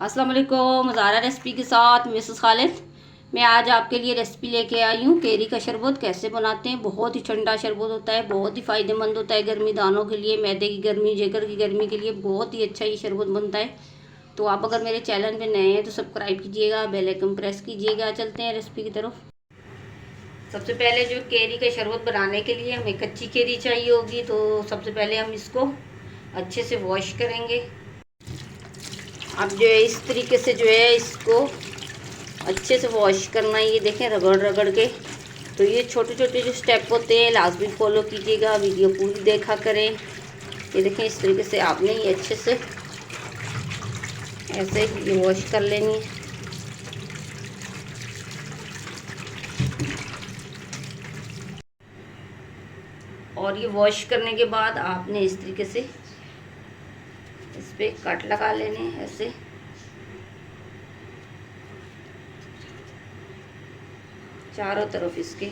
अस्सलाम वालेकुम। ज़ारा रेसिपी के साथ मिसेस खालिद। मैं आज आपके लिए रेसिपी लेके आई हूँ केरी का शरबत कैसे बनाते हैं। बहुत ही ठंडा शरबत होता है, बहुत ही फ़ायदेमंद होता है गर्मी दानों के लिए, मैदे की गर्मी, जिगर की गर्मी के लिए बहुत ही अच्छा ये शरबत बनता है। तो आप अगर मेरे चैनल पे नए हैं तो सब्सक्राइब कीजिएगा, बेल आइकन प्रेस कीजिएगा। चलते हैं रेसिपी की तरफ। सबसे पहले जो केरी का शरबत बनाने के लिए हमें कच्ची केरी चाहिए होगी। तो सबसे पहले हम इसको अच्छे से वॉश करेंगे। अब जो है इस तरीके से जो है इसको अच्छे से वॉश करना है। ये देखें रगड़ रगड़ के। तो ये छोटे छोटे जो स्टेप होते हैं लाजमी फॉलो कीजिएगा, वीडियो पूरी देखा करें। ये देखें इस तरीके से आपने ये अच्छे से ऐसे ये वॉश कर लेनी है। और ये वॉश करने के बाद आपने इस तरीके से इस पर कट लगा लेने हैं ऐसे। चारों तरफ इसके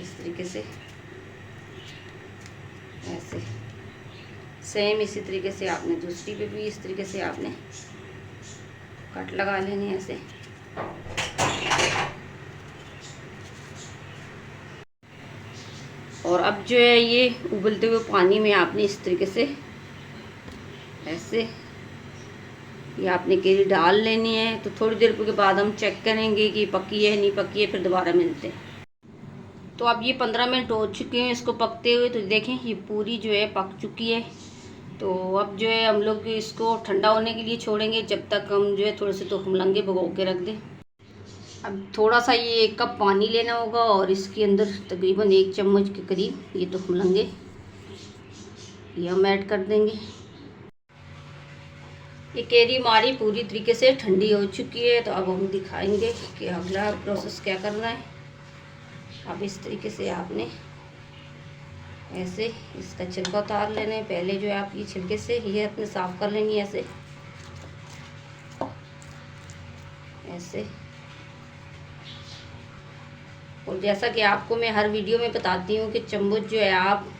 इस तरीके से ऐसे। सेम इसी तरीके से आपने दूसरी पे भी इस तरीके से आपने कट लगा लेने ऐसे। और अब जो है ये उबलते हुए पानी में आपने इस तरीके से ऐसे ये आपने केरी डाल लेनी है। तो थोड़ी देर के बाद हम चेक करेंगे कि पकी है नहीं पकी है, फिर दोबारा मिलते हैं। तो अब ये 15 मिनट हो चुके हैं इसको पकते हुए। तो देखें ये पूरी जो है पक चुकी है। तो अब जो है हम लोग इसको ठंडा होने के लिए छोड़ेंगे, जब तक हम जो है थोड़े से तो हमलंगे भिगो के रख दें। अब थोड़ा सा ये 1 कप पानी लेना होगा और इसके अंदर तकरीबन 1 चम्मच के करीब ये तो हमलंगे ये हम ऐड कर देंगे। ये केरी हमारी पूरी तरीके से ठंडी हो चुकी है। तो अब हम दिखाएंगे कि अगला प्रोसेस क्या करना है। अब इस तरीके से आपने ऐसे इसका छिलका उतार लेना है। पहले जो है आप ये छिलके से ये अपने साफ़ कर लेनी है ऐसे ऐसे। और जैसा कि आपको मैं हर वीडियो में बताती हूँ कि चम्मच जो है आप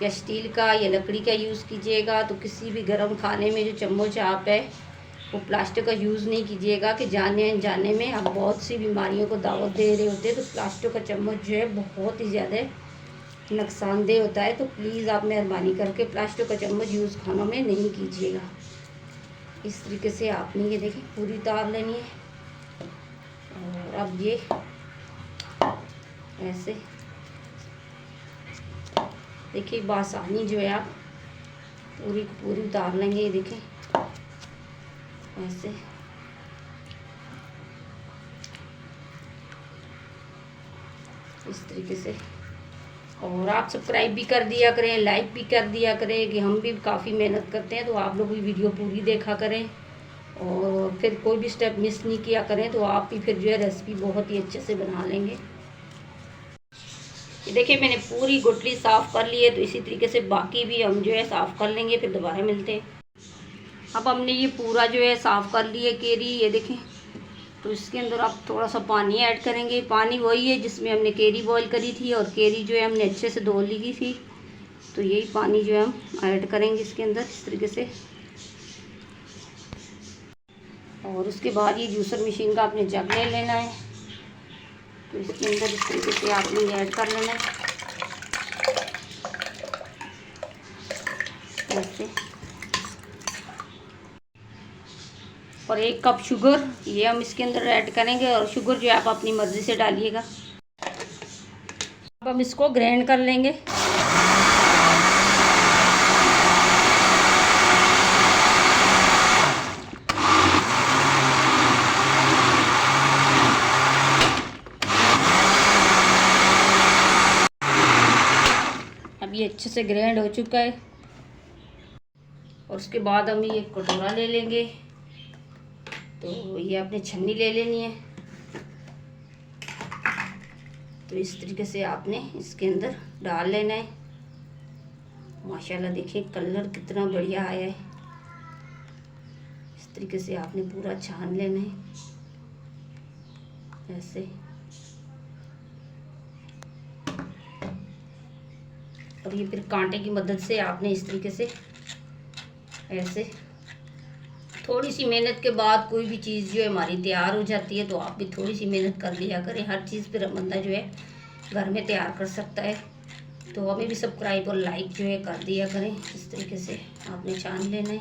या स्टील का या लकड़ी का यूज़ कीजिएगा। तो किसी भी गर्म खाने में जो चम्मच आप है वो प्लास्टिक का यूज़ नहीं कीजिएगा कि जाने अनजाने में आप बहुत सी बीमारियों को दावत दे रहे होते हैं। तो प्लास्टिक का चम्मच जो है बहुत ही ज़्यादा नुकसानदेह होता है। तो प्लीज़ आप मेहरबानी करके प्लास्टिक का चम्मच यूज़ खानों में नहीं कीजिएगा। इस तरीके से आपने ये देखिए पूरी उतार लेनी है। और अब ये ऐसे देखिए बासानी जो है आप पूरी पूरी उतार लेंगे। ये देखें ऐसे इस तरीके से। और आप सब्सक्राइब भी कर दिया करें, लाइक भी कर दिया करें कि हम भी काफ़ी मेहनत करते हैं। तो आप लोग भी वीडियो पूरी देखा करें और फिर कोई भी स्टेप मिस नहीं किया करें। तो आप भी फिर जो है रेसिपी बहुत ही अच्छे से बना लेंगे। ये देखिए मैंने पूरी गुठली साफ़ कर ली है। तो इसी तरीके से बाकी भी हम जो है साफ़ कर लेंगे, फिर दोबारा मिलते हैं। अब हमने ये पूरा जो है साफ़ कर लिया केरी। ये देखें तो इसके अंदर आप थोड़ा सा पानी ऐड करेंगे। पानी वही है जिसमें हमने केरी बॉईल करी थी और केरी जो है हमने अच्छे से धो ली थी। तो यही पानी जो है हम ऐड करेंगे इसके अंदर इस तरीके से। और उसके बाद ये जूसर मशीन का आपने जग ले लेना है। तो इसके अंदर इस तरीके से आपने ये ऐड कर लेना है ऐसे। और 1 कप शुगर ये हम इसके अंदर ऐड करेंगे। और शुगर जो है आप अपनी मर्ज़ी से डालिएगा। अब हम इसको ग्राइंड कर लेंगे। अब ये अच्छे से ग्राइंड हो चुका है। और उसके बाद हम ये कटोरा ले लेंगे। तो ये आपने छन्नी ले लेनी है। तो इस तरीके से आपने इसके अंदर डाल लेना है। माशाल्लाह देखिए कलर कितना बढ़िया आया है। इस तरीके से आपने पूरा छान लेना है ऐसे। और ये फिर कांटे की मदद से आपने इस तरीके से ऐसे थोड़ी सी मेहनत के बाद कोई भी चीज़ जो है हमारी तैयार हो जाती है, तो आप भी थोड़ी सी मेहनत कर लिया करें। हर चीज़ पर बंदा जो है घर में तैयार कर सकता है। तो हमें भी सब्सक्राइब और लाइक जो है कर दिया करें। इस तरीके से आपने छान लेना है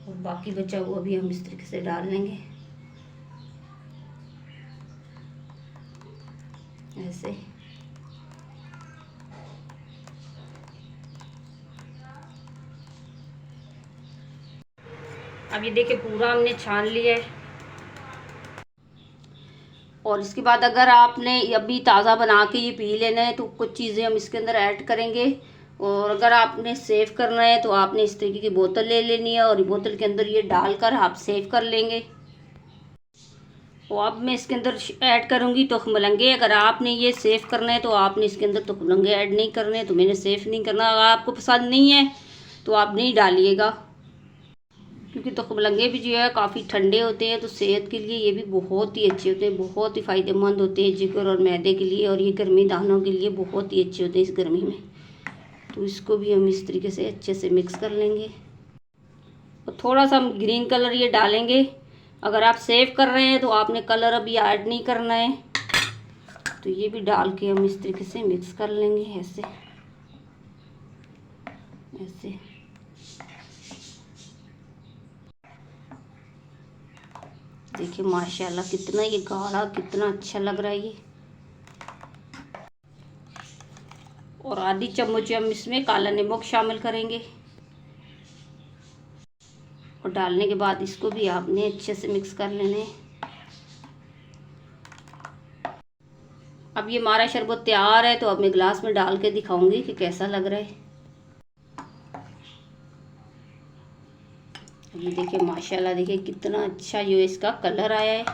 और बाकी बचा हुआ भी हम इस तरीके से डाल लेंगे ऐसे। अब ये देखिए पूरा हमने छान लिया है। और इसके बाद अगर आपने अभी ताज़ा बना के ये पी लेना है तो कुछ चीज़ें हम इसके अंदर ऐड करेंगे। और अगर आपने सेव करना है तो आपने इस तरीके की बोतल ले लेनी है और बोतल के अंदर ये डालकर आप सेव कर लेंगे। और अब मैं इसके अंदर ऐड करूँगी तुखमलंगे। अगर आपने ये सेव करना है तो आपने इसके अंदर तुखमलंगे ऐड नहीं करने, तो मैंने सेव नहीं करना। अगर आपको पसंद नहीं है तो आप नहीं डालिएगा, क्योंकि तुखमलंगे भी जो है काफ़ी ठंडे होते हैं, तो सेहत के लिए ये भी बहुत ही अच्छे होते हैं, बहुत ही फ़ायदेमंद होते हैं जिगर और मैदे के लिए। और ये गर्मी दानों के लिए बहुत ही अच्छे होते हैं इस गर्मी में। तो इसको भी हम इस तरीके से अच्छे से मिक्स कर लेंगे। और थोड़ा सा हम ग्रीन कलर ये डालेंगे। अगर आप सेव कर रहे हैं तो आपने कलर अभी ऐड नहीं करना है। तो ये भी डाल के हम इस तरीके से मिक्स कर लेंगे ऐसे ऐसे। देखिए माशाल्लाह कितना ये गाढ़ा, कितना अच्छा लग रहा है ये। और आधी चम्मच हम इसमें काला नमक शामिल करेंगे। और डालने के बाद इसको भी आपने अच्छे से मिक्स कर लेना है। अब ये हमारा शरबत तैयार है, तो अब मैं गिलास में डाल के दिखाऊंगी कि कैसा लग रहा है। ये देखिए माशाल्लाह, देखिए कितना अच्छा जो इसका कलर आया है।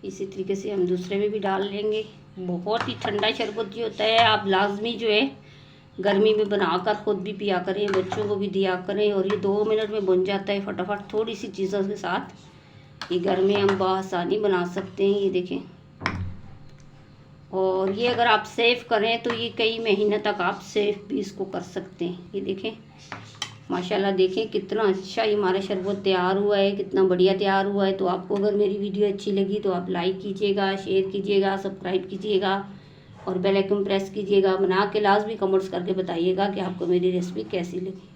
इसी तरीके से हम दूसरे में भी डाल लेंगे। बहुत ही ठंडा शरबत जो होता है, आप लाजमी जो है गर्मी में बनाकर ख़ुद भी पिया करें, बच्चों को भी दिया करें। और ये 2 मिनट में बन जाता है फटाफट, थोड़ी सी चीज़ों के साथ ये घर में हम बआसानी बना सकते हैं। ये देखें। और ये अगर आप सेव करें तो ये कई महीने तक आप सेव भी इसको कर सकते हैं। ये देखें माशाल्लाह, देखें कितना अच्छा ये हमारा शरबत तैयार हुआ है, कितना बढ़िया तैयार हुआ है। तो आपको अगर मेरी वीडियो अच्छी लगी तो आप लाइक कीजिएगा, शेयर कीजिएगा, सब्सक्राइब कीजिएगा और बेल आइकन प्रेस कीजिएगा। बना के लाजमी कमेंट्स करके बताइएगा कि आपको मेरी रेसिपी कैसी लगी।